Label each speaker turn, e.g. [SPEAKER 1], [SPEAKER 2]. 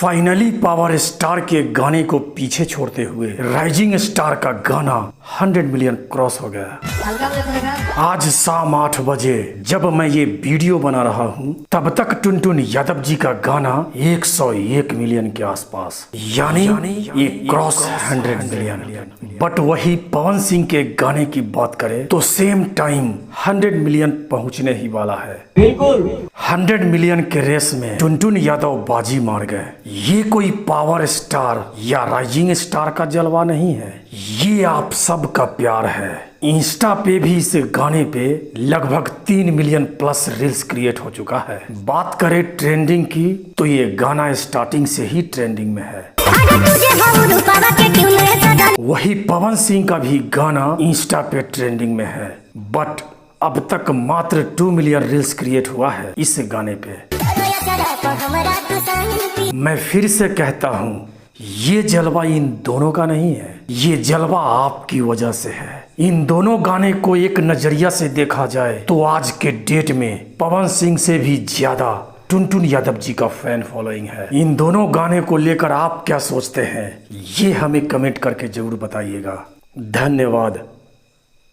[SPEAKER 1] Finally power star के गाने को पीछे छोड़ते हुए राइजिंग स्टार का गाना 100 मिलियन क्रॉस हो गया। आज शाम 8 बजे जब मैं ये वीडियो बना रहा हूँ तब तक टुनटुन यादव जी का गाना 101 मिलियन के आसपास यानी ये क्रॉस 100 मिलियन। बट वही पवन सिंह के गाने की बात करें तो सेम टाइम 100 मिलियन पहुंचने ही वाला है।
[SPEAKER 2] बिल्कुल
[SPEAKER 1] 100 मिलियन के रेस में टुनटुन यादव बाजी मार गए। ये कोई पावर स्टार या राइजिंग स्टार का जलवा नहीं है, ये आप सब का प्यार है। इंस्टा पे भी इस गाने पे लगभग 3 मिलियन प्लस रील्स क्रिएट हो चुका है। बात करें ट्रेंडिंग की तो ये गाना स्टार्टिंग से ही ट्रेंडिंग में है। वही पवन सिंह का भी गाना इंस्टा पे ट्रेंडिंग में है, बट अब तक मात्र 2 मिलियन रील्स क्रिएट हुआ है इस गाने पे। मैं फिर से कहता हूँ, ये जलवा इन दोनों का नहीं है, ये जलवा आपकी वजह से है। इन दोनों गाने को एक नजरिया से देखा जाए तो आज के डेट में पवन सिंह से भी ज्यादा टुनटुन यादव जी का फैन फॉलोइंग है। इन दोनों गाने को लेकर आप क्या सोचते हैं, ये हमें कमेंट करके जरूर बताइएगा। धन्यवाद।